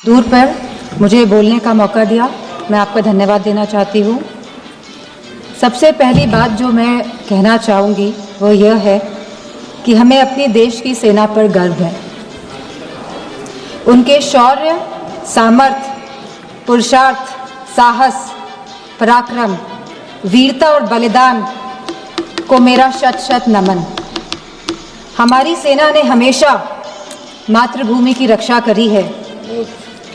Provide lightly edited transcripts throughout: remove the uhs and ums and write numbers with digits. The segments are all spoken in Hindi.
दूर पर मुझे बोलने का मौका दिया, मैं आपका धन्यवाद देना चाहती हूँ। सबसे पहली बात जो मैं कहना चाहूँगी वो यह है कि हमें अपने देश की सेना पर गर्व है। उनके शौर्य, सामर्थ्य, पुरुषार्थ, साहस, पराक्रम, वीरता और बलिदान को मेरा शत शत नमन। हमारी सेना ने हमेशा मातृभूमि की रक्षा करी है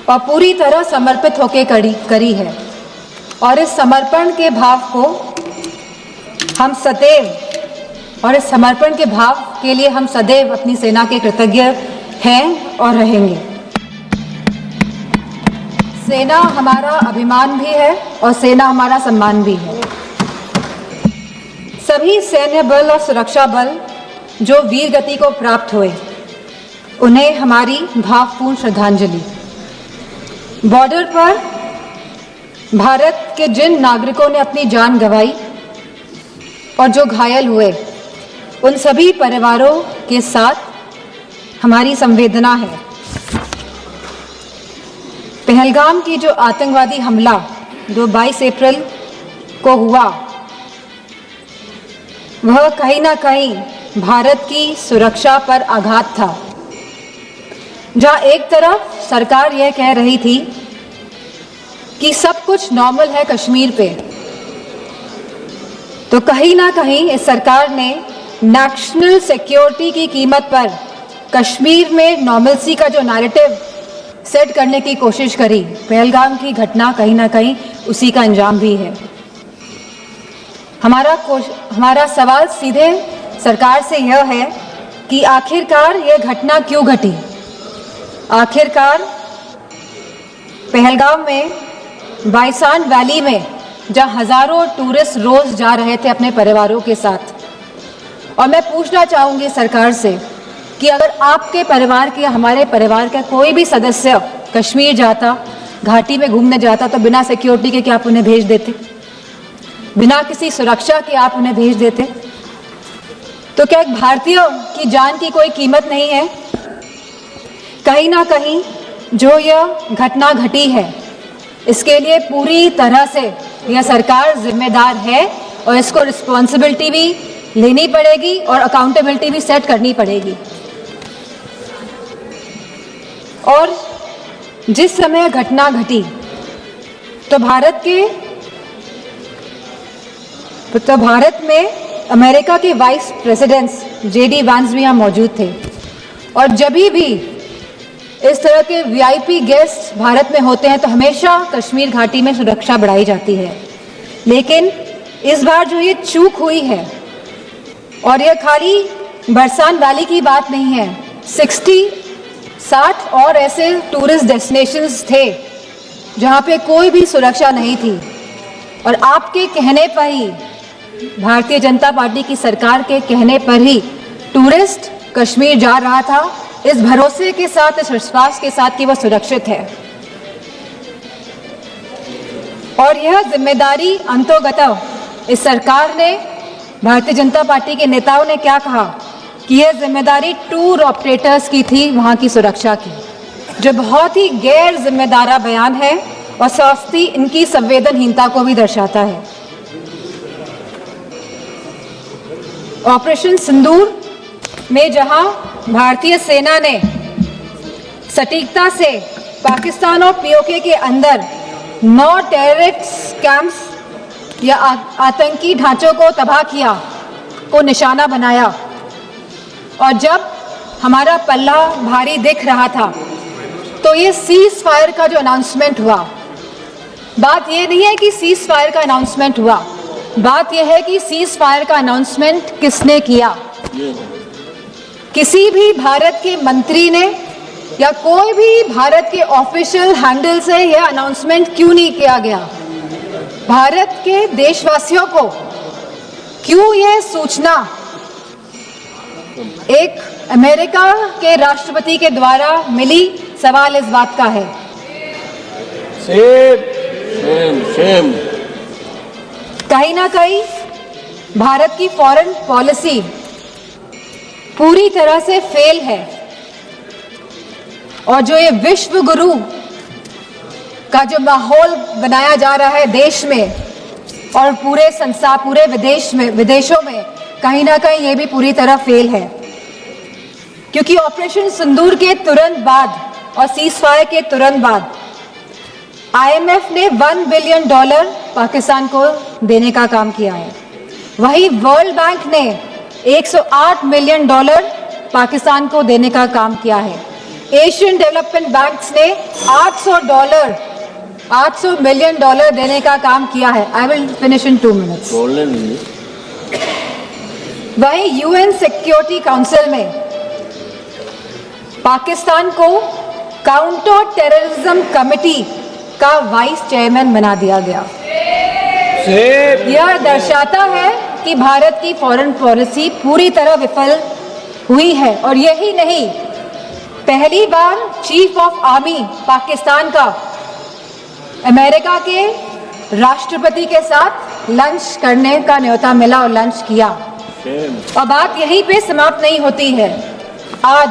और पूरी तरह समर्पित होकर करी है, और इस समर्पण के भाव को हम सदैव और इस समर्पण के भाव के लिए हम सदैव अपनी सेना के कृतज्ञ हैं और रहेंगे। सेना हमारा अभिमान भी है और सेना हमारा सम्मान भी है। सभी सैन्य बल और सुरक्षा बल जो वीर गति को प्राप्त हुए, उन्हें हमारी भावपूर्ण श्रद्धांजलि। बॉर्डर पर भारत के जिन नागरिकों ने अपनी जान गंवाई और जो घायल हुए, उन सभी परिवारों के साथ हमारी संवेदना है। पहलगाम की जो आतंकवादी हमला जो 22 अप्रैल को हुआ, वह कहीं ना कहीं भारत की सुरक्षा पर आघात था। जहां एक तरफ सरकार यह कह रही थी कि सब कुछ नॉर्मल है कश्मीर पे, तो कहीं ना कहीं इस सरकार ने नेशनल सिक्योरिटी की कीमत पर कश्मीर में नॉर्मलसी का जो नैरेटिव सेट करने की कोशिश करी। पहलगाम की घटना कहीं ना कहीं उसी का अंजाम भी है। हमारा सवाल सीधे सरकार से यह है कि आखिरकार यह घटना क्यों घटी। आखिरकार पहलगाम में बाइसान वैली में जहां हजारों टूरिस्ट रोज जा रहे थे अपने परिवारों के साथ, और मैं पूछना चाहूंगी सरकार से कि अगर आपके परिवार के या हमारे परिवार का कोई भी सदस्य कश्मीर जाता, घाटी में घूमने जाता, तो बिना सिक्योरिटी के क्या आप उन्हें भेज देते? बिना किसी सुरक्षा के आप उन्हें भेज देते? तो क्या एक भारतीय की जान की कोई कीमत नहीं है? कहीं ना कहीं जो यह घटना घटी है, इसके लिए पूरी तरह से यह सरकार जिम्मेदार है और इसको रिस्पॉन्सिबिलिटी भी लेनी पड़ेगी और अकाउंटेबिलिटी भी सेट करनी पड़ेगी। और जिस समय घटना घटी तो भारत में अमेरिका के वाइस प्रेसिडेंट्स JD वांस भी यहाँ मौजूद थे, और जब भी इस तरह के VIP गेस्ट भारत में होते हैं तो हमेशा कश्मीर घाटी में सुरक्षा बढ़ाई जाती है। लेकिन इस बार जो ये चूक हुई है, और यह खाली बरसान वैली की बात नहीं है, 60 और ऐसे टूरिस्ट डेस्टिनेशंस थे जहां पे कोई भी सुरक्षा नहीं थी, और आपके कहने पर ही, भारतीय जनता पार्टी की सरकार के कहने पर ही टूरिस्ट कश्मीर जा रहा था, इस भरोसे के साथ, इस विश्वास के साथ कि वह सुरक्षित है। और यह जिम्मेदारी अंतोगत इस सरकार ने, भारतीय जनता पार्टी के नेताओं ने क्या कहा कि यह जिम्मेदारी टूर ऑपरेटर्स की थी वहां की सुरक्षा की, जो बहुत ही गैर जिम्मेदारा बयान है और साथ ही इनकी संवेदनहीनता को भी दर्शाता है। ऑपरेशन सिंदूर में जहां भारतीय सेना ने सटीकता से पाकिस्तान और POK के अंदर 9 टेररिस्ट कैंप्स या आतंकी ढांचों को तबाह किया, को निशाना बनाया, और जब हमारा पल्ला भारी दिख रहा था तो ये सीज फायर का जो अनाउंसमेंट हुआ, बात ये नहीं है कि सीज फायर का अनाउंसमेंट हुआ, बात यह है कि सीज फायर का अनाउंसमेंट किसने किया। किसी भी भारत के मंत्री ने या कोई भी भारत के ऑफिशियल हैंडल से यह अनाउंसमेंट क्यों नहीं किया गया? भारत के देशवासियों को क्यों यह सूचना एक अमेरिका के राष्ट्रपति के द्वारा मिली? सवाल इस बात का है। सेम। कहीं ना कहीं भारत की फॉरेन पॉलिसी पूरी तरह से फेल है, और जो ये विश्व गुरु का जो माहौल बनाया जा रहा है देश में और पूरे विदेशों में, कहीं ना कहीं ये भी पूरी तरह फेल है। क्योंकि ऑपरेशन सिंदूर के तुरंत बाद और सीजफायर के तुरंत बाद IMF ने $1 बिलियन पाकिस्तान को देने का काम किया है। वहीं वर्ल्ड बैंक ने $108 मिलियन पाकिस्तान को देने का काम किया है। एशियन डेवलपमेंट बैंक्स ने $800 मिलियन देने का काम किया है। I will finish in 2 minutes. वहीं UN सिक्योरिटी काउंसिल में पाकिस्तान को काउंटर टेररिज्म कमेटी का वाइस चेयरमैन बना दिया गया। यह दर्शाता है कि भारत की फॉरेन पॉलिसी पूरी तरह विफल हुई है। और यही नहीं, पहली बार चीफ ऑफ आर्मी पाकिस्तान का अमेरिका के राष्ट्रपति के साथ लंच करने का न्योता मिला और लंच किया। और बात यहीं पे समाप्त नहीं होती है। आज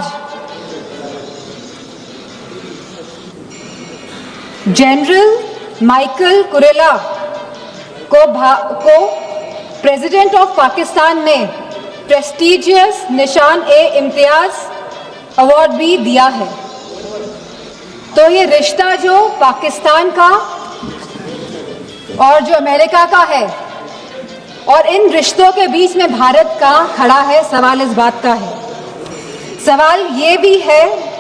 जनरल माइकल कुरेला को प्रेसिडेंट ऑफ पाकिस्तान ने प्रेस्टिजियस निशान-ए-इम्तियाज अवार्ड भी दिया है। तो ये रिश्ता जो पाकिस्तान का और जो अमेरिका का है, और इन रिश्तों के बीच में भारत का खड़ा है, सवाल इस बात का है। सवाल ये भी है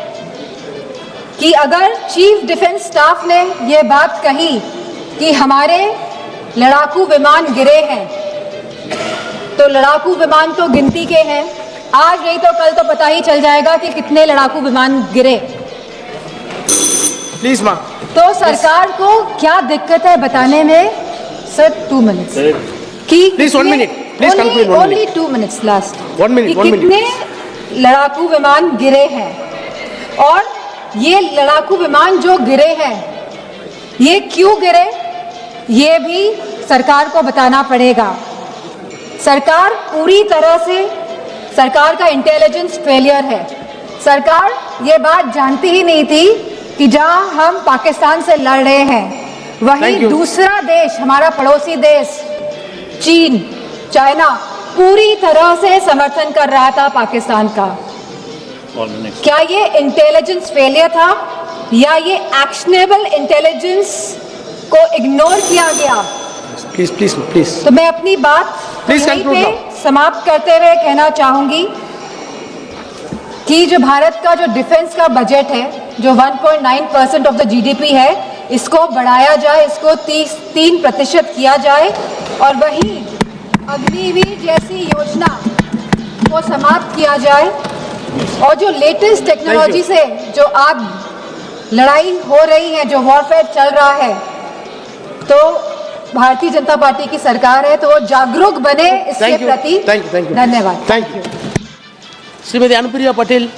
कि अगर चीफ डिफेंस स्टाफ ने ये बात कही कि हमारे लड़ाकू विमान गिरे हैं, तो लड़ाकू विमान तो गिनती के हैं, आज नहीं तो कल तो पता ही चल जाएगा कि कितने लड़ाकू विमान गिरे। प्लीज मां। तो सरकार को क्या दिक्कत है बताने में? सर 2 मिनट्स कि please 1 minute, please conclude. Only 2 minutes last. 1 minute, 1 minute. कितने लड़ाकू विमान गिरे हैं, और ये लड़ाकू विमान जो गिरे हैं ये क्यों गिरे, ये भी सरकार को बताना पड़ेगा। सरकार पूरी तरह से, सरकार का इंटेलिजेंस फेलियर है। सरकार ये बात जानती ही नहीं थी कि जहां हम पाकिस्तान से लड़ रहे हैं, वहीं दूसरा देश, हमारा पड़ोसी देश चीन, चाइना, पूरी तरह से समर्थन कर रहा था पाकिस्तान का। क्या ये इंटेलिजेंस फेलियर था या ये एक्शनेबल इंटेलिजेंस को इग्नोर किया गया? Please please please. तो मैं अपनी बात यहीं पे समाप्त करते हुए कहना चाहूंगी कि जो भारत का जो डिफेंस का बजट है, जो 1.9% ऑफ द GDP है, इसको बढ़ाया जाए, इसको 3% किया जाए, और वहीं अग्निवीर जैसी योजना को समाप्त किया जाए। और जो लेटेस्ट टेक्नोलॉजी से जो आज लड़ाई हो रही है, जो वॉरफेयर चल रहा है, तो भारतीय जनता पार्टी की सरकार है, तो वो जागरूक बने इसके प्रति। Thank you. धन्यवाद। Thank you. श्रीमती अनुप्रिया पटेल।